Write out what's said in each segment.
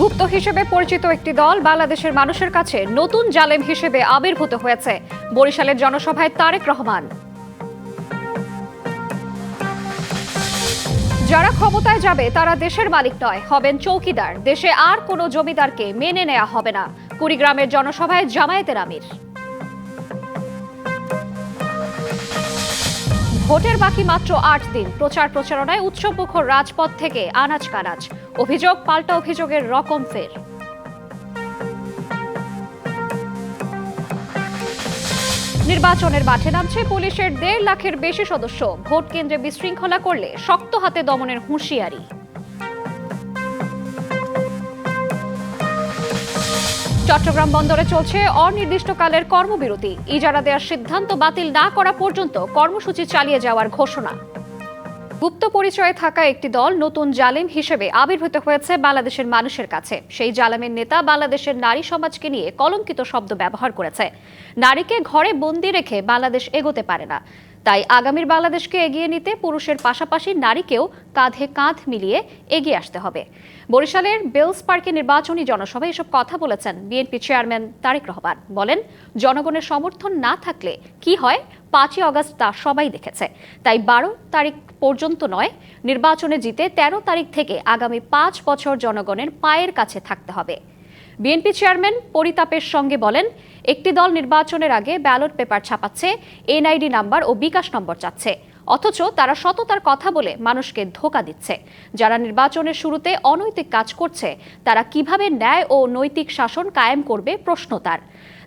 গুপ্ত হিসেবে পরিচিত একটি দল বাংলাদেশের মানুষের কাছে নতুন জালেম হিসেবে আবির্ভূত হয়েছে। বরিশালের জনসভায় তারেক রহমান। যারা ক্ষমতায় যাবে তারা দেশের মালিক নয়, হবেন চৌকিদার। দেশে আর কোনো জমিদারকে মেনে নেওয়া হবে না। কুড়িগ্রামের জনসভায় জামায়াতের আমির। ভোটের বাকি মাত্র ৮ দিন, প্রচারণায় উৎসবমুখর রাজপথ থেকে আনাচ কানাচ। অভিযোগ পাল্টা অভিযোগের রকম ফের। নির্বাচনের মাঠে নামছে পুলিশের ১.৫ লাখের বেশি সদস্য। ভোট কেন্দ্রে বিশৃঙ্খলা করলে শক্ত হাতে দমনের হুঁশিয়ারি। চট্টগ্রাম বন্দরে চলছে অনির্দিষ্টকালের কর্মবিরতি। ইজারা দেওয়ার সিদ্ধান্ত বাতিল না করা পর্যন্ত কর্মসূচি চালিয়ে যাওয়ার ঘোষণা। গুপ্ত পরিচয়ে থাকা একটি দল নতুন জালেম হিসেবে আবির্ভূত হয়েছে বাংলাদেশের মানুষের কাছে। সেই জালেমের নেতা বাংলাদেশের নারী সমাজকে নিয়ে কলঙ্কিত শব্দ ব্যবহার করেছে। নারীকে ঘরে বন্দি রেখে বাংলাদেশ এগোতে পারে না। তাই আগামীর বাংলাদেশকে এগিয়ে নিতে পুরুষের পাশাপাশি নারীকেও কাঁধে কাঁধ মিলিয়ে এগিয়ে আসতে হবে। বরিশালের বেলস পার্কে নির্বাচনী জনসভায় এসব কথা বলেছেন বিএনপি চেয়ারম্যান তারেক রহমান। বলেন, জনগণের সমর্থন না থাকলে কি হয় ৫ই আগস্ট তা সবাই দেখেছে। তাই ১২ তারিখ পর্যন্ত নয়, নির্বাচনে জিতে ১৩ তারিখ থেকে আগামী ৫ বছর জনগণের পায়ের কাছে থাকতে হবে। বিএনপি চেয়ারম্যান পরিতাপের সঙ্গে বলেন, একটি দল নির্বাচনের আগে ব্যালট পেপার ছাপাচ্ছে, এনআইডি নাম্বার ও বিকাশ নম্বর চাচ্ছে, অথচ তারা সততার কথা বলে মানুষকে ধোঁকা দিচ্ছে। যারা নির্বাচনের শুরুতে অনৈতিক কাজ করছে তারা কিভাবে ন্যায় ও নৈতিক শাসন কায়েম করবে প্রশ্ন তার।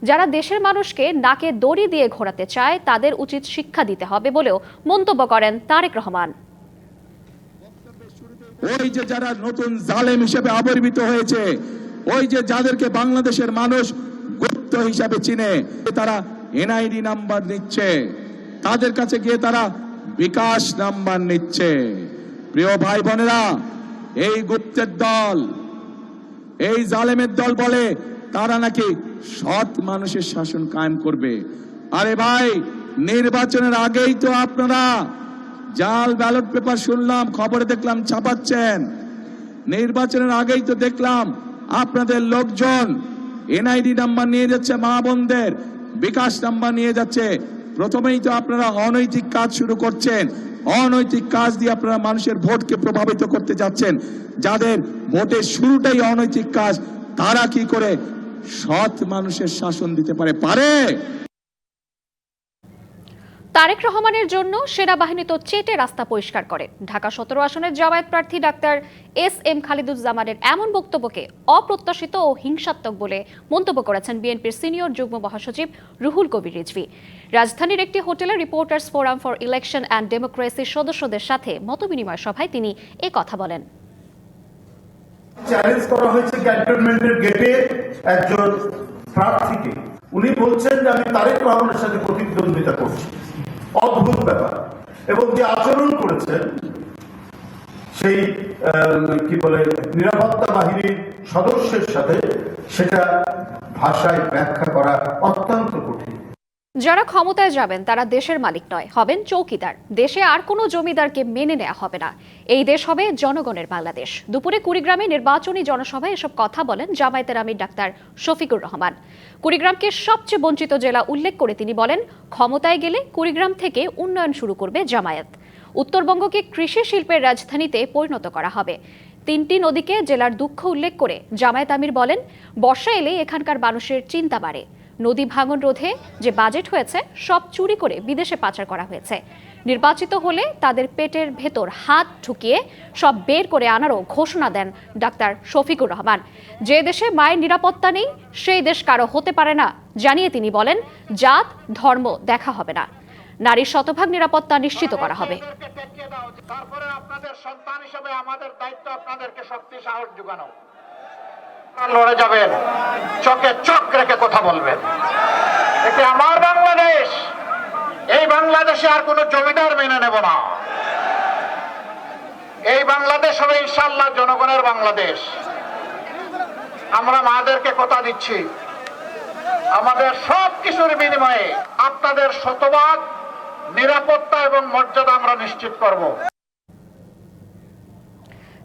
যারা দেশের মানুষকে নাকে দড়ি দিয়ে ঘোরাতে চায় তাদের উচিত শিক্ষা দিতে হবে বলেও মন্তব্য করেন তারেক রহমান। ওই যে যারা নতুন জালেম হিসেবে আবির্ভূত হয়েছে, ওই যে যাদেরকে বাংলাদেশের মানুষ গুপ্ত হিসাবে চিনে, তারা এনআইডি নাম্বার নিচ্ছে, তাদের কাছে গিয়ে তারা বিকাশ নাম্বার নিচ্ছে। প্রিয় ভাই বোনেরা, এই গুপ্তের দল, এই জালেমের দল বলে তারা নাকি সৎ মানুষের শাসন কায়েম করবে। আরে ভাই, নির্বাচনের আগেই তো আপনারা জাল ব্যালট পেপার শুনলাম, খবরে দেখলাম ছাপাচ্ছেন। নির্বাচনের আগেই তো দেখলাম আপনাদের লোকজন এনআইডি নাম্বার নিয়ে যাচ্ছে, মা বোনদের বিকাশ নাম্বার নিয়ে যাচ্ছে। প্রথমেই তো আপনারা অনৈতিক কাজ শুরু করছেন। অনৈতিক কাজ দিয়ে আপনারা মানুষের ভোটকে প্রভাবিত করতে যাচ্ছেন। যাদের ভোটের শুরুটাই অনৈতিক কাজ, তারা কি করে সৎ মানুষের শাসন দিতে পারে? তারেক রহমানের জন্য সেনাবাহিনী তো চেটে রাস্তা পরিষ্কার করে। ঢাকা ১৭ আসনের জামায়াত প্রার্থী ডাক্তার এস.এম. খালিদুজ্জামানের এমন বক্তব্যকে অপ্রত্যাশিত ও হিংসাত্মক বলে মন্তব্য করেছেন বিএনপির সিনিয়র যুগ্ম মহাসচিব রুহুল কবির রিজভী। রাজধানীর একটি হোটেলে reporters forum for election and ডেমোক্রেসির সদস্যদের সাথে মতবিনিময় সভায় তিনি এ কথা বলেন। চ্যালেঞ্জ করা হয়েছে ক্যান্টনমেন্টের গেটে একজন প্রার্থীকে। উনি বলছেন যে আমি তারেক রহমানের সাথে প্রতিদ্বন্দ্বিতা করছি। অদ্ভুত ব্যাপার। এবং যে আচরণ করেছেন সেই কি বলে নিরাপত্তা বাহিনীর সদস্যের সাথে, সেটা ভাষায় ব্যাখ্যা করা অত্যন্ত কঠিন। যারা ক্ষমতায় যাবেন তারা দেশের মালিক নয়, হবেন চৌকিদার। দেশে আর কোনো জমিদারকে মেনে নেওয়া হবে না। এই দেশ হবে জনগণের বাংলাদেশ। দুপুরে কুড়িগ্রামে নির্বাচনী জনসভায় এসব কথা বলেন জামায়াতের আমির ডাক্তার শফিকুর রহমান। কুড়িগ্রামকে সবচেয়ে বঞ্চিত জেলা উল্লেখ করে তিনি বলেন, ক্ষমতায় গেলে কুড়িগ্রাম থেকে উন্নয়ন শুরু করবে জামায়াত। উত্তরবঙ্গকে কৃষি শিল্পের রাজধানীতে পরিণত করা হবে। ৩টি নদীকে জেলার দুঃখ উল্লেখ করে জামায়াত আমির বলেন, বর্ষা এলে এখানকার মানুষের চিন্তা বাড়ে। নদী ভাঙন রোধে যে বাজেট হয়েছে সব চুরি করে বিদেশে পাচার করা হয়েছে। নির্বাচিত হলে তাদের পেটের ভেতর হাত ঢুকিয়ে সব বের করে আনারও ঘোষণা দেন ডাক্তার শফিকুর রহমান। যে দেশে মায়ের নিরাপত্তা নেই সেই দেশ কারো হতে পারে না জানিয়ে তিনি বলেন, জাত ধর্ম দেখা হবে না, নারীর শতভাগ নিরাপত্তা নিশ্চিত করা হবে। তারপরে আপনাদের সন্তান হিসেবে আমাদের দায়িত্ব আপনাদেরকে শক্তি সাহস যোগানো। লড়ে যাবেন, চোখে চোখ রেখে কথা বলবেন। এটি আমার বাংলাদেশ। এই বাংলাদেশে আর কোনো জমিদার মেনে নেব না। এই বাংলাদেশ হবে ইনশাআল্লাহ জনগণের বাংলাদেশ। আমরা মাদেরকে কথা দিচ্ছি, আমাদের সব কিছুর বিনিময়ে আপনাদের শতভাগ নিরাপত্তা এবং মর্যাদা আমরা নিশ্চিত করব।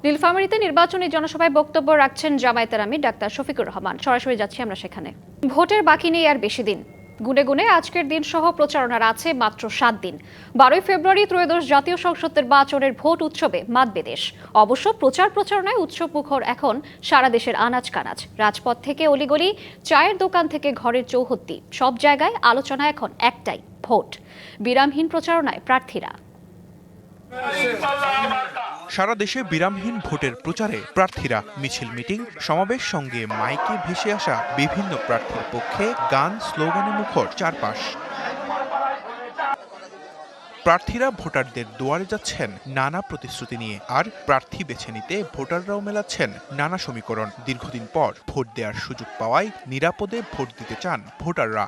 নীলফামারীতে নির্বাচনী জনসভায় বক্তব্য রাখছেন জামায়াতের আমির ডাক্তার শফিকুর রহমান। সরাসরি যাচ্ছি আমরা সেখানে। ভোটের বাকি নেই আর বেশি দিন। গুনে গুনে আজকের দিন সহ প্রচারণার আছে মাত্র 7 দিন। 12 ফেব্রুয়ারি ত্রয়োদশ জাতীয় সংসদ নির্বাচনের ভোট উৎসবে মাতবে দেশ। অবশ্য প্রচারণায় উৎসব মুখর এখন সারা দেশের আনাচ কানাচ। রাজপথ থেকে অলিগলি, চায়ের দোকান থেকে ঘরের চৌহদ্দি, সব জায়গায় আলোচনা এখন একটাই, ভোট। বিরামহীন প্রচারণায় প্রার্থীরা। সারা দেশে বিরামহীন ভোটের প্রচারে প্রার্থীরা মিছিল, মিটিং, সমাবেশ, সঙ্গে মাইকে ভেসে আসা বিভিন্ন প্রার্থীর পক্ষে গান, স্লোগানে মুখর চারপাশ। প্রার্থীরা ভোটারদের দুয়ারে যাচ্ছেন নানা প্রতিশ্রুতি নিয়ে, আর প্রার্থী বেছে নিতে ভোটাররাও মেলাচ্ছেন নানা সমীকরণ। দীর্ঘদিন পর ভোট দেওয়ার সুযোগ পাওয়ায় নিরাপদে ভোট দিতে চান ভোটাররা।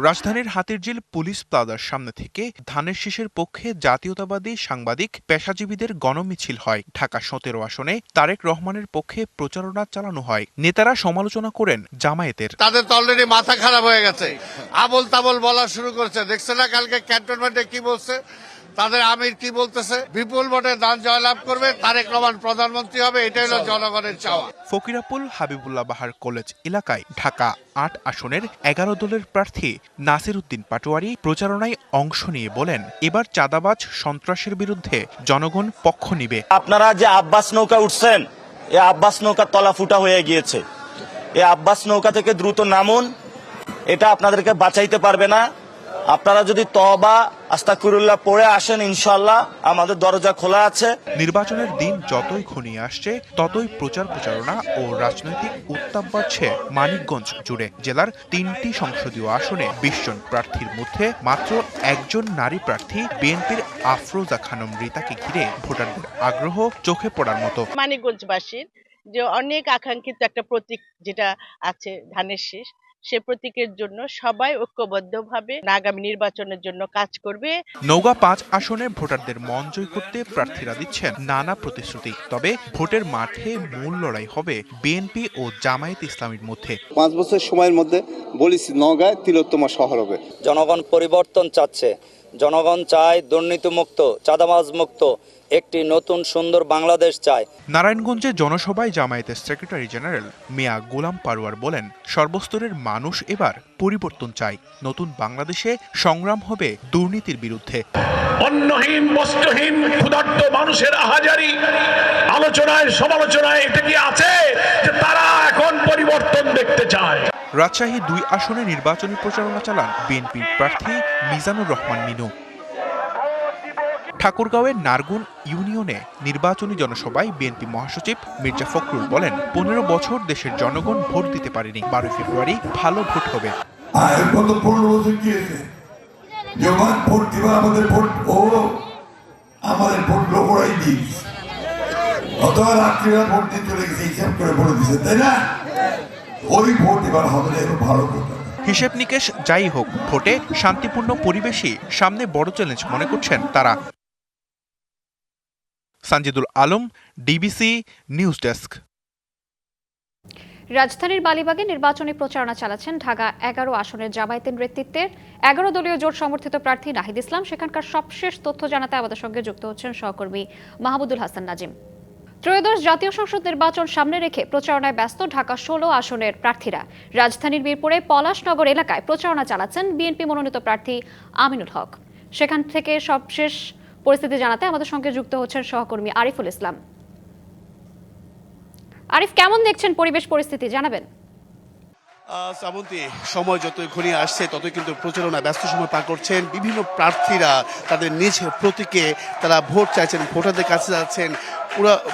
রাজধানীর হাতিরঝিল পুলিশ প্লাজার সামনে থেকে ধানের শীষের পক্ষে জাতীয়তাবাদী সাংবাদিক, পেশাজীবীদের গণমিছিল হয়। ঢাকা 17 আসনে তারেক রহমানের পক্ষে প্রচারণা চালানো হয়। নেতারা সমালোচনা করেন জামায়াতের। তাদের তো অলরেডি মাথা খারাপ হয়ে গেছে, আবল তাবল বলা শুরু করছে। দেখছে না কালকে ক্যান্টনমেন্টে কি বলছে, তাদের আমির কি বলতেছে, বিপুল ভোটে দান জয়লাভ করবে, তারেক রহমান প্রধানমন্ত্রী হবে, এটাই হলো জনগণের চাওয়া। ফকিরাপুল হাবিবুল্লাহ বাহার কলেজ এলাকায় ঢাকা 8 আসনের 11 দলের প্রার্থী নাসির উদ্দিন পাটোয়ারি প্রচারণায় অংশ নিয়ে বলেন, এবার চাঁদাবাজ সন্ত্রাসের বিরুদ্ধে জনগণ পক্ষ নিবে। আপনারা যে আব্বাস নৌকা উঠছেন, এই আব্বাস নৌকা তলা ফুটা হয়ে গিয়েছে। এই আব্বাস নৌকা থেকে দ্রুত নামুন, এটা আপনাদেরকে বাঁচাইতে পারবে না। আপনারা যদি তওবা আস্তাগফিরুল্লাহ পড়ে আসেন, ইনশাআল্লাহ আমাদের দরজা খোলা আছে। নির্বাচনের দিন যতই ঘনিয়ে আসছে ততই প্রচারণা ও রাজনৈতিক উত্তাপ বাড়ছে মানিকগঞ্জ জুড়ে। জেলার 3টি সংসদীয় আসনে 20 জন প্রার্থীর মধ্যে মাত্র একজন নারী প্রার্থী বিএনপির আফরোজা খানম রিতাকে ঘিরে ভোটারদের আগ্রহ চোখে পড়ার মতো। মানিকগঞ্জবাসীর যে অনেক আকাঙ্ক্ষিত একটা প্রতীক যেটা আছে ধানের শীষ, সে প্রতীকের জন্য সবাই ঐক্যবদ্ধভাবে আগামী নির্বাচনের জন্য কাজ করবে। নওগাঁ 5 আসনে ভোটারদের মন জয় করতে প্রার্থীরা দিচ্ছেন নানা প্রতিশ্রুতি। তবে ভোটের মাঠে মূল লড়াই হবে বিএনপি ও জামায়াত ইসলামীর মধ্যে। 5 বছর সময়ের মধ্যে বলেছি নওগাঁ তিলোত্তমা শহর হবে। জনগণ পরিবর্তন চাচ্ছে, জনগণ চায় দুর্নীতিমুক্ত, চাঁদাবাজ মুক্ত একটি নতুন সুন্দর বাংলাদেশ চায়। নারায়ণগঞ্জে জনসভায় জামায়াতের সেক্রেটারি জেনারেল মিয়া গোলাম পারওয়ার বলেন, সর্বস্তরের মানুষ এবার পরিবর্তন চায়। নতুন বাংলাদেশে সংগ্রাম হবে দুর্নীতির বিরুদ্ধে। অন্নহীন, বস্ত্রহীন, ক্ষুধার্ত মানুষের আহাজারি আলোচনায় সমালোচনায় এটা কি আছে যে তারা এখন পরিবর্তন দেখতে চায়। রাজশাহী 2 আসনে নির্বাচনী প্রচারণা চালান বিএনপির প্রার্থী মিজানুর রহমান মিনু। ঠাকুরগাঁওয়ের নারগুন ইউনিয়নে নির্বাচনী জনসভায় বিএনপি মহাসচিব মির্জা ফখরুল বলেন, 15 বছর দেশের জনগণ ভোট দিতে পারেনি। 12 ফেব্রুয়ারি ভালো ভোট হবে। হিসেব নিকেশ যাই হোক, ভোটে শান্তিপূর্ণ পরিবেশই সামনে বড় চ্যালেঞ্জ মনে করছেন তারা। Sanjidul Alam, DBC news desk. রাজধানীর বালিবাগে নির্বাচনী প্রচারণা চালাচ্ছেন ঢাকা 11 আসনের জামায়াতের নেতৃত্বের 11 দলীয় জোট সমর্থিত প্রার্থী নাহিদ ইসলাম। সেখানকার সবশেষ তথ্য জানাতে আমাদের সঙ্গে যুক্ত হচ্ছেন সহকর্মী মাহমুদুল হাসান নাজিম। ত্রয়োদশ জাতীয় সংসদ নির্বাচন সামনে রেখে প্রচারণায় ব্যস্ত ঢাকা 16 আসনের প্রার্থীরা। রাজধানীর মিরপুরে পলাশনগর এলাকায় প্রচারণা চালাচ্ছেন বিএনপি মনোনীত প্রার্থী আমিনুল হক। সেখান থেকে সবশেষ পরিস্থিতি জানাতে আমাদের সঙ্গে যুক্ত হচ্ছেন সহকর্মী আরিফুল ইসলাম। আরিফ, কেমন দেখছেন পরিবেশ পরিস্থিতি, জানাবেন। শ্রাবন্তী, সময় যতই ঘনিয়ে আসছে ততই কিন্তু প্রচারণা ব্যস্ত সময় পার করছেন বিভিন্ন প্রার্থীরা। তাদের নিজ প্রতীকে তারা ভোট চাইছেন, ভোটারদের কাছে যাচ্ছেন।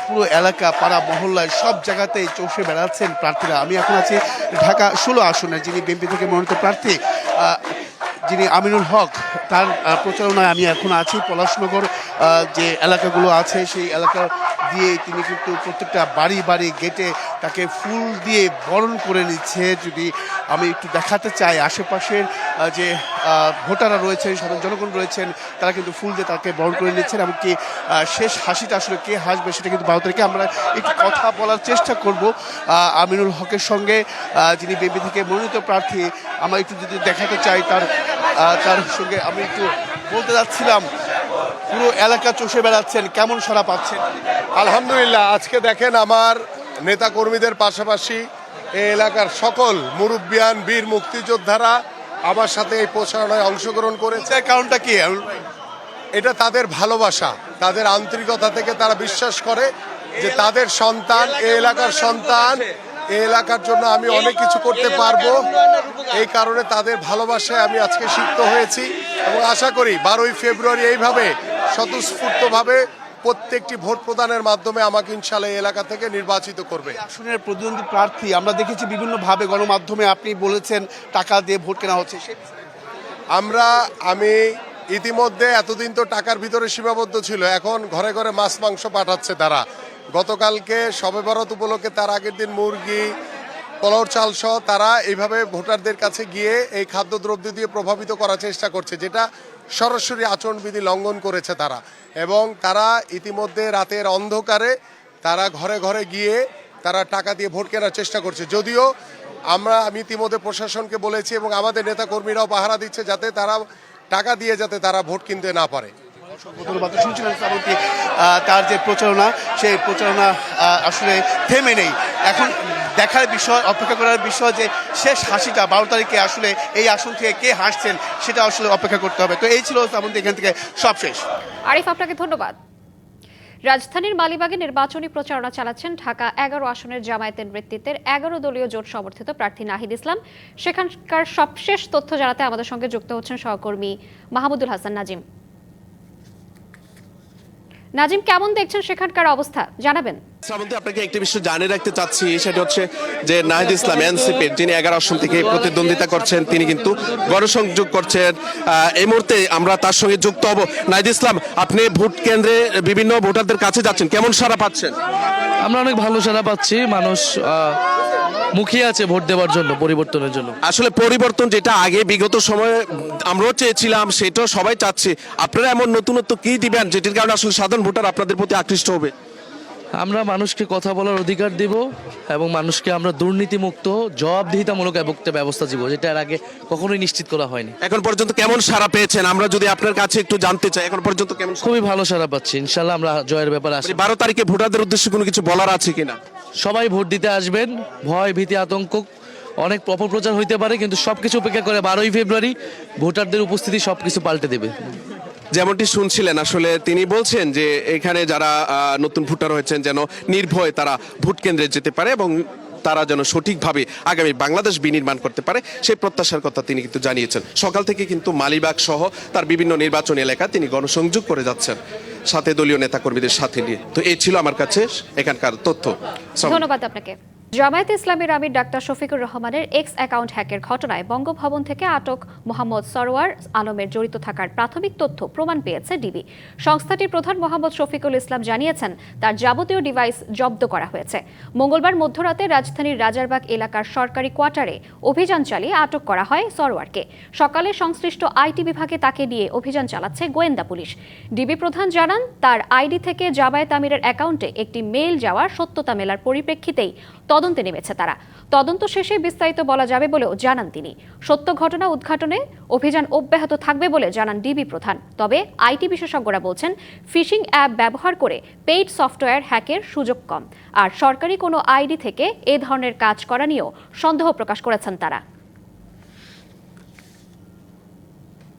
পুরো এলাকা, পাড়া মহল্লায় সব জায়গাতেই চষে বেড়াচ্ছেন প্রার্থীরা। আমি এখন আছি ঢাকা 16 আসনে যিনি বিএনপি থেকে মনোনীত প্রার্থী যিনি আমিনুল হক, তার প্রচারণায় আমি এখন আছি। পলাশনগর যে এলাকাগুলো আছে সেই এলাকা দিয়ে তিনি কিন্তু প্রত্যেকটা বাড়ি বাড়ি গেটে তাকে ফুল দিয়ে বরণ করে নিচ্ছে। যদি আমি একটু দেখাতে চাই, আশেপাশের যে ভোটাররা রয়েছেন, সাধারণ জনগণ রয়েছেন, তারা কিন্তু ফুল দিয়ে তাকে বরণ করে নিচ্ছেন। এমনকি শেষ হাসিটা আসলে কে হাসবে সেটা কিন্তু 12 তারিখে আমরা একটু কথা বলার চেষ্টা করব আমিনুল হকের সঙ্গে, যিনি বিএনপি থেকে মনোনীত প্রার্থী। আমরা একটু যদি দেখাতে চাই তার সঙ্গে আমি একটু বলতে যাচ্ছিলাম পুরো এলাকা চষে বেড়াচ্ছেন, কেমন সাড়া পাচ্ছেন? আলহামদুলিল্লাহ, আজকে দেখেন আমার নেতা কর্মীদের পাশাপাশি এই এলাকার সকল মুরব্বিয়ান বীর মুক্তিযোদ্ধারা আমার সাথে এই প্রচারণায় অংশগ্রহণ করেছে। এর কারণটা কি? এটা তাদের ভালোবাসা, তাদের আন্তরিকতা থেকে তারা বিশ্বাস করে যে তাদের সন্তান, এই এলাকার সন্তান, এই এলাকার জন্য আমি অনেক কিছু করতে পারবো। এই কারণে তাদের ভালোবাসায় আমি আজকে সিক্ত হয়েছি এবং আশা করি 12ই ফেব্রুয়ারি এইভাবে স্বতঃস্ফূর্তভাবে প্রত্যেকটি ভোট প্রদানের মাধ্যমে আমাকে ইনশাআল্লাহ এই এলাকা থেকে নির্বাচিত করবে। আসনের প্রতিদ্বন্দ্বী প্রার্থী আমরা দেখেছি বিভিন্নভাবে গণমাধ্যমে, আপনি বলেছেন টাকা দিয়ে ভোট কেনা হচ্ছে। আমি ইতিমধ্যে এতদিন তো টাকার ভিতরে সীমাবদ্ধ ছিল, এখন ঘরে ঘরে মাছ মাংস পাঠাচ্ছে তারা। গতকালকে শবে বরাত উপলক্ষে তার আগের দিন মুরগি, পোলাও চাল সহ তারা এইভাবে ভোটারদের কাছে গিয়ে এই খাদ্যদ্রব্য দিয়ে প্রভাবিত করার চেষ্টা করছে, যেটা সরাসরি আচরণবিধি লঙ্ঘন করেছে তারা। এবং তারা ইতিমধ্যে রাতের অন্ধকারে তারা ঘরে ঘরে গিয়ে তারা টাকা দিয়ে ভোট কেনার চেষ্টা করছে। যদিও আমি ইতিমধ্যে প্রশাসনকে বলেছি এবং আমাদের নেতা কর্মীরাও পাহারা দিচ্ছে যাতে তারা টাকা দিয়ে যাতে তারা ভোট কিনতে না পারে। ধন্যবাদ। শুনছিলেন শ্রাবন্তী, তার যে প্রচারণা, সেই প্রচারণা আসলে থেমে নেই। এখন দেখার বিষয়, অপেক্ষা করার বিষয় যে শেষ হাসিটা 12 তারিখে আসলে এই আসন থেকে কে হাসছেন সেটা আসলে অপেক্ষা করতে হবে। তো এই ছিল শ্রাবন্তী, এখান থেকে সব শেষ। আরিফ, আপনাকে ধন্যবাদ। রাজধানীর মালিবাগে নির্বাচনী প্রচারণা চালাচ্ছেন ঢাকা 11 আসনের জামায়াতের নেতৃত্বের 11 দলীয় জোট সমর্থিত প্রার্থী নাহিদ ইসলাম। সেখানকার সবশেষ তথ্য জানাতে আমাদের সঙ্গে যুক্ত হচ্ছেন সহকর্মী মাহমুদুল হাসান নাজিম। নাজিম, কেমন দেখছেন সেখানকার অবস্থা, জানাবেন? শ্রাবন্তী, আপনাকে একটি বিষয় জানিয়ে রাখতে চাচ্ছি, সেটা হচ্ছে যে নাহিদ ইসলাম এনসিপির, যিনি 11 আসন থেকে প্রতিদ্বন্দ্বিতা করছেন, তিনি কিন্তু গণসংযোগ করছেন। এই মুহূর্তে আমরা তার সঙ্গে যুক্ত হব। নাহিদ ইসলাম, আপনি ভোট কেন্দ্রে বিভিন্ন ভোটারদের কাছে যাচ্ছেন, কেমন সাড়া পাচ্ছেন? আমরা অনেক ভালো সাড়া পাচ্ছি। মানুষ মুখিয়ে আছে ভোট দেওয়ার জন্য, পরিবর্তনের জন্য। আসলে পরিবর্তন যেটা আগে বিগত সময়ে আমরাও চেয়েছিলাম, সেটাও সবাই চাচ্ছে। আপনারা এমন নতুনত্ব কি দিবেন যেটির কারণে আসলে সাধারণ ভোটার আপনাদের প্রতি আকৃষ্ট হবে? আমরা মানুষকে কথা বলার অধিকার দিব এবং মানুষকে আমরা দুর্নীতিমুক্ত জবাবদিহিতামূলক একটা ব্যবস্থা দিব, যেটা এর আগে কখনোই নিশ্চিত করা হয়নি। এখন পর্যন্ত কেমন সাড়া পেয়েছেন আমরা যদি আপনার কাছে একটু জানতে চাই, এখন পর্যন্ত কেমন? খুবই ভালো সাড়া পাচ্ছি, ইনশাল্লাহ আমরা জয়ের ব্যাপারে আসি। 12 তারিখে ভোটারদের উদ্দেশ্যে কোনো কিছু বলার আছে কিনা? সবাই ভোট দিতে আসবেন, ভয় ভীতি আতঙ্ক অনেক অপপ্রচার হইতে পারে, কিন্তু সবকিছু উপেক্ষা করে 12ই ফেব্রুয়ারি ভোটারদের উপস্থিতি সবকিছু পাল্টে দেবে। যেমনটি শুনছিলেন, আসলে তিনি বলছেন যে এখানে যারা নতুন ভোটার হয়েছেন যেন নির্ভয়ে তারা ভোট কেন্দ্রে যেতে পারে এবং তারা যেন সঠিকভাবে আগামী বাংলাদেশ বিনির্মাণ করতে পারে, সেই প্রত্যাশার কথা তিনি কিন্তু জানিয়েছেন। সকাল থেকে কিন্তু মালিবাগ সহ তার বিভিন্ন নির্বাচনী এলাকা তিনি গণসংযোগ করে যাচ্ছেন সাথে দলীয় নেতাকর্মীদের সাথে নিয়ে। তো এই ছিল আমার কাছে এখানকার তথ্য। ধন্যবাদ আপনাকে। জামায়াতে ইসলামীর আমির ডাক্তার শফিকুর রহমানের এক্স অ্যাকাউন্ট হ্যাকের ঘটনায় বঙ্গভবন থেকে আটক মোহাম্মদ সরওয়ার আলমের জড়িত থাকার প্রাথমিক তথ্য প্রমাণ পেয়েছে ডিবি। সংস্থাটির প্রধান মোহাম্মদ শফিকুল ইসলাম জানিয়েছেন, তার যাবতীয় ডিভাইস জব্দ করা হয়েছে। মঙ্গলবার মধ্যরাতে রাজধানীর রাজারবাগ এলাকার সরকারি কোয়ার্টারে অভিযান চালিয়ে আটক করা হয় সরওয়ারকে। সকালে সংশ্লিষ্ট আইটি বিভাগে তাকে নিয়ে অভিযান চালাচ্ছে গোয়েন্দা পুলিশ। ডিবি প্রধান জানান, তার আইডি থেকে জামায়াত আমিরের অ্যাকাউন্টে একটি মেইল যাওয়ার সত্যতা মেলার পরিপ্রেক্ষিতেই তদন্তে নেমেছে তারা। তদন্ত শেষে বিস্তারিত বলা যাবে বলেও জানান তিনি। সত্য ঘটনা উদ্ঘাটনে অভিযান অব্যাহত থাকবে বলে জানান ডিবি প্রধান। তবে আইটি বিশেষজ্ঞরা বলছেন, ফিশিং অ্যাপ ব্যবহার করে পেইড সফটওয়্যার হ্যাকের সুযোগ কম, আর সরকারি কোনো আইডি থেকে এ ধরনের কাজ করা নিয়েও সন্দেহ প্রকাশ করেছেন তারা।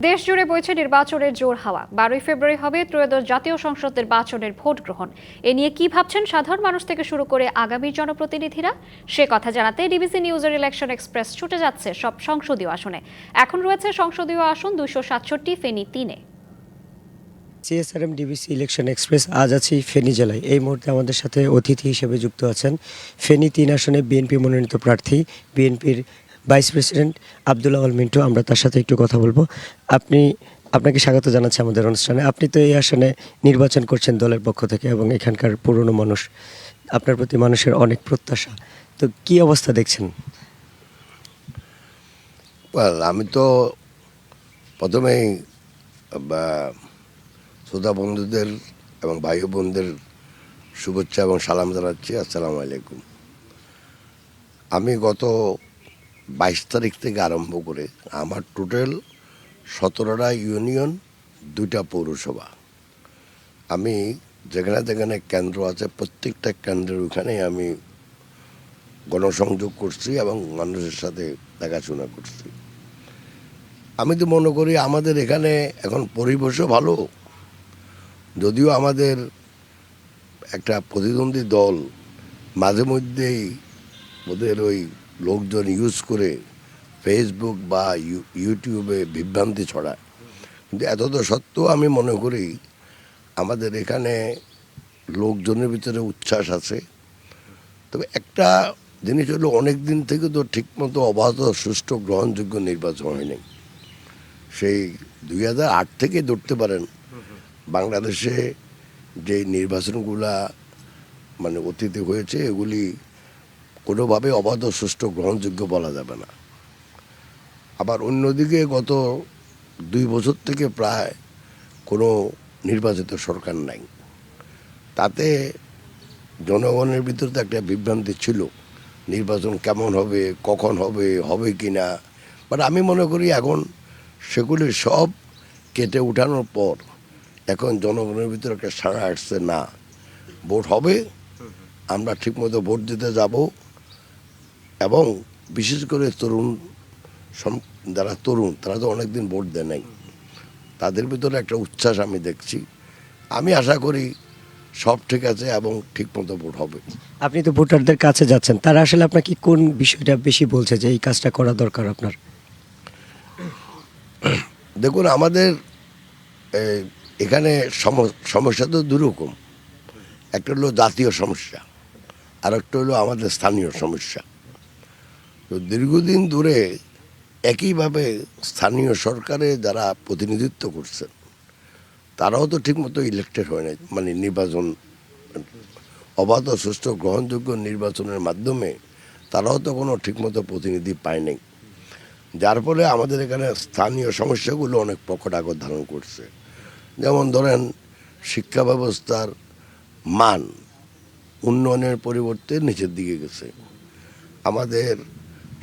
দেশ জুড়ে বইছে নির্বাচনের জোর হাওয়া। 12ই ফেব্রুয়ারি হবে ত্রয়োদশ জাতীয় সংসদ নির্বাচনের ভোট গ্রহণ। এ নিয়ে কি ভাবছেন সাধারণ মানুষ থেকে শুরু করে আগামী জনপ্রতিনিধিরা, সে কথা জানাতে ডিবিসি নিউজের ইলেকশন এক্সপ্রেস ছুটে যাচ্ছে সব সংসদীয় আসনে। এখন রয়েছে সংসদীয় আসন 267, ফেনী 3-এ। সিএসআরএম ডিবিসি ইলেকশন এক্সপ্রেস আজ আছি ফেনী জেলায়। এই মুহূর্তে আমাদের সাথে অতিথি হিসেবে যুক্ত আছেন ফেনী 3 আসনে বিএনপি মনোনীত প্রার্থী, বিএনপির ভাইস প্রেসিডেন্ট আব্দুল আওয়াল মিন্টু। আমরা তার সাথে একটু কথা বলবো। আপনাকে স্বাগত জানাচ্ছি আমাদের অনুষ্ঠানে। আপনি তো এই আসনে নির্বাচন করছেন দলের পক্ষ থেকে এবং এখানকার পুরনো মানুষ, আপনার প্রতি মানুষের অনেক প্রত্যাশা, তো কি অবস্থা দেখছেন? আমি তো প্রথমেই শ্রোতা বন্ধুদের এবং ভাই বোনদের শুভেচ্ছা এবং সালাম জানাচ্ছি, আসসালামু আলাইকুম। আমি গত 22 তারিখ থেকে আরম্ভ করে আমার টোটাল 17টা ইউনিয়ন, 2টা পৌরসভা আমি যেখানে যেখানে কেন্দ্র আছে প্রত্যেকটা কেন্দ্রের ওখানে আমি গণসংযোগ করছি এবং মানুষের সাথে দেখাশোনা করছি। আমি তো মনে করি আমাদের এখানে এখন পরিবেশও ভালো, যদিও আমাদের একটা প্রতিদ্বন্দ্বী দল মাঝে মধ্যেই ওদের ওই লোকজন ইউজ করে ফেসবুক বা ইউটিউবে বিভ্রান্তি ছড়ায়, কিন্তু এতদ সত্ত্বেও আমি মনে করি আমাদের এখানে লোকজনের ভিতরে উচ্ছ্বাস আছে। তবে একটা জিনিস হলো, অনেক দিন থেকে তো ঠিকমতো অবাধ সুষ্ঠু গ্রহণযোগ্য নির্বাচন হয়নি। সেই 2008 থেকে ধরতে পারেন বাংলাদেশে যে নির্বাচনগুলা মানে অতীতে হয়েছে এগুলি কোনোভাবে অবাধ সুষ্ঠু গ্রহণযোগ্য বলা যাবে না। আবার অন্যদিকে গত 2 বছর থেকে প্রায় কোনো নির্বাচিত সরকার নাই, তাতে জনগণের ভিতরে তো একটা বিভ্রান্তি ছিল নির্বাচন কেমন হবে, কখন হবে, হবে কি না। বাট আমি মনে করি এখন সেগুলি সব কেটে উঠানোর পর এখন জনগণের ভিতরে একটা সাড়া আসছে, না ভোট হবে, আমরা ঠিকমতো ভোট দিতে যাব। এবং বিশেষ করে যারা তরুণ তারা তো অনেকদিন ভোট দেয় নাই, তাদের ভিতরে একটা উচ্ছ্বাস আমি দেখছি। আমি আশা করি সব ঠিক আছে এবং ঠিকমতো ভোট হবে। আপনি তো ভোটারদের কাছে যাচ্ছেন, তারা আসলে আপনাকে কোন বিষয়টা বেশি বলছে যে এই কাজটা করা দরকার আপনার? দেখুন, আমাদের এখানে সমস্যা তো দুরকম। একটা হলো জাতীয় সমস্যা, আর একটা হলো আমাদের স্থানীয় সমস্যা। তো দীর্ঘদিন ধরে একইভাবে স্থানীয় সরকারে যারা প্রতিনিধিত্ব করছেন তারাও তো ঠিকমতো ইলেক্টেড হয় না, মানে নির্বাচন অবাধ সুষ্ঠু গ্রহণযোগ্য নির্বাচনের মাধ্যমে তারাও তো কোনো ঠিকমতো প্রতিনিধি পায় নাই, যার ফলে আমাদের এখানে স্থানীয় সমস্যাগুলো অনেক প্রকট আকার ধারণ করছে। যেমন ধরেন, শিক্ষা ব্যবস্থার মান উন্নয়নের পরিবর্তে নিচের দিকে গেছে, আমাদের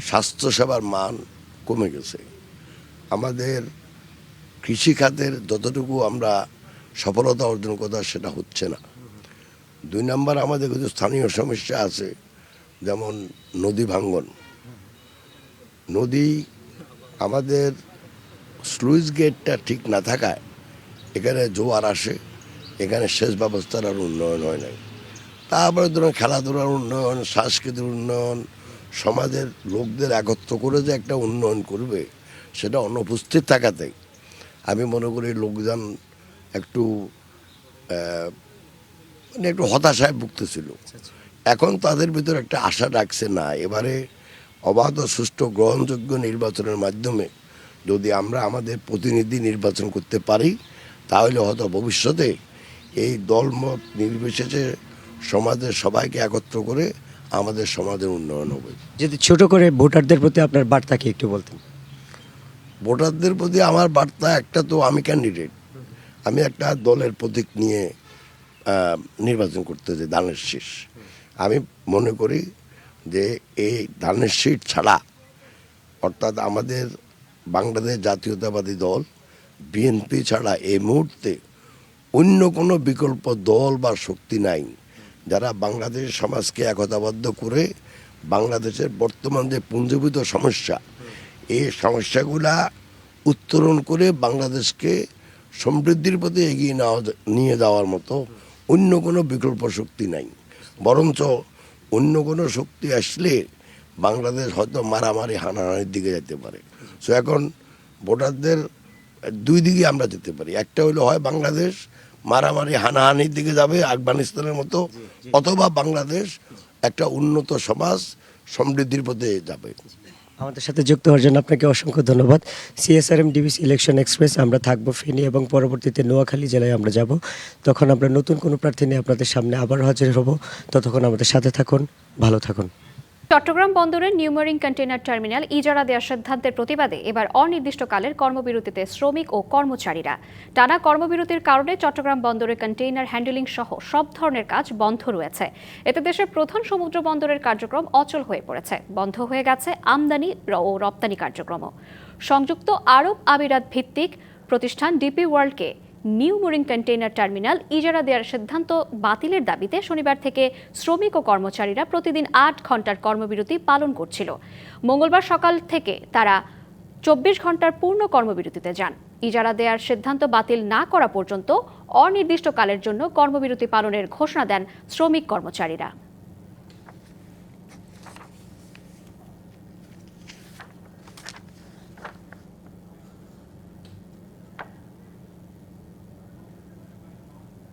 স্বাস্থ্যসেবার মান কমে গেছে, আমাদের কৃষিখাতের যতটুকু আমরা সফলতা অর্জন কথা সেটা হচ্ছে না। 2 নম্বর, আমাদের কিছু স্থানীয় সমস্যা আছে, যেমন নদী ভাঙ্গন। নদী আমাদের স্লুইস গেটটা ঠিক না থাকায় এখানে জোয়ার আসে, এখানে সেচ ব্যবস্থার আর উন্নয়ন হয় নাই। তারপরে ধরুন খেলাধুলার উন্নয়ন, সাংস্কৃতিক উন্নয়ন, সমাজের লোকদের একত্র করে যে একটা উন্নয়ন করবে সেটা অনুপস্থিত থাকাতে আমি মনে করি লোকজন একটু মানে একটু হতাশায় ভুগতেছিল। এখন তাদের ভিতরে একটা আশা রাখছে, না এবারে অবাধ সুষ্ঠু গ্রহণযোগ্য নির্বাচনের মাধ্যমে যদি আমরা আমাদের প্রতিনিধি নির্বাচন করতে পারি তাহলে হয়তো ভবিষ্যতে এই দলমত নির্বিশেষে সমাজের সবাইকে একত্র করে আমাদের সমাজের উন্নয়ন হবে। যদি ছোট করে ভোটারদের প্রতি আপনার বার্তা কি একটু বলতেন? ভোটারদের প্রতি আমার বার্তা একটা, তো আমি ক্যান্ডিডেট, আমি একটা দলের প্রতীক নিয়ে নির্বাচন করতে চাই, ধানের শীষ। আমি মনে করি যে এই ধানের শীষ ছাড়া, অর্থাৎ আমাদের বাংলাদেশ জাতীয়তাবাদী দল বিএনপি ছাড়া এই মুহূর্তে অন্য কোনো বিকল্প দল বা শক্তি নাই যারা বাংলাদেশ সমাজকে একতাবদ্ধ করে বাংলাদেশের বর্তমান যে পুঞ্জীভূত সমস্যা, এই সমস্যাগুলা উত্তরণ করে বাংলাদেশকে সমৃদ্ধির পথে এগিয়ে নিয়ে যাওয়ার মতো অন্য কোনো বিকল্প শক্তি নাই। বরঞ্চ অন্য কোনো শক্তি আসলে বাংলাদেশ হয়তো মারামারি হানাহানির দিকে যেতে পারে। সো এখন ভোটারদের 2 দিকে আমরা যেতে পারি, একটা হলো হয় বাংলাদেশ মারামারি হানাহানির দিকে যাবে আফগানিস্তানের মতো, অথবা বাংলাদেশ একটা উন্নত সমাজ সমৃদ্ধির পথে যাবে। আমাদের সাথে যুক্ত হওয়ার জন্য আপনাকে অসংখ্য ধন্যবাদ। CSRM ডিবিসি ইলেকশন এক্সপ্রেস আমরা থাকবো ফেনী এবং পরবর্তীতে নোয়াখালী জেলায় আমরা যাব। তখন আমরা নতুন কোনো প্রার্থী নিয়ে আপনাদের সামনে আবার হাজির হব। ততক্ষণ আমাদের সাথে থাকুন, ভালো থাকুন। চট্টগ্রাম বন্দরের নিউমেরিং কন্টেইনার টার্মিনাল ইজারা দেওয়ার সিদ্ধান্তের প্রতিবাদে এবার অনির্দিষ্টকালের কর্মবিরতিতে শ্রমিক ও কর্মচারীরা। টানা কর্মবিরতির কারণে চট্টগ্রাম বন্দরের কন্টেইনার হ্যান্ডলিং সহ সব ধরনের কাজ বন্ধ রয়েছে। এতে দেশের প্রধান সমুদ্র বন্দরের কার্যক্রম অচল হয়ে পড়েছে। বন্ধ হয়ে গেছে আমদানি ও রপ্তানি কার্যক্রমও। সংযুক্ত আরব আমিরাত ভিত্তিক প্রতিষ্ঠান ডিপি ওয়ার্ল্ডকে নিউ মুরিং কন্টেইনার টার্মিনাল ইজারা দেওয়ার সিদ্ধান্ত বাতিলের দাবিতে শনিবার থেকে শ্রমিক ও কর্মচারীরা প্রতিদিন ৮ ঘন্টার কর্মবিরতি পালন করছিল। মঙ্গলবার সকাল থেকে তারা ২৪ ঘন্টার পূর্ণ কর্মবিরতিতে যান। ইজারা দেওয়ার সিদ্ধান্ত বাতিল না করা পর্যন্ত অনির্দিষ্টকালের জন্য কর্মবিরতি পালনের ঘোষণা দেন শ্রমিক কর্মচারীরা।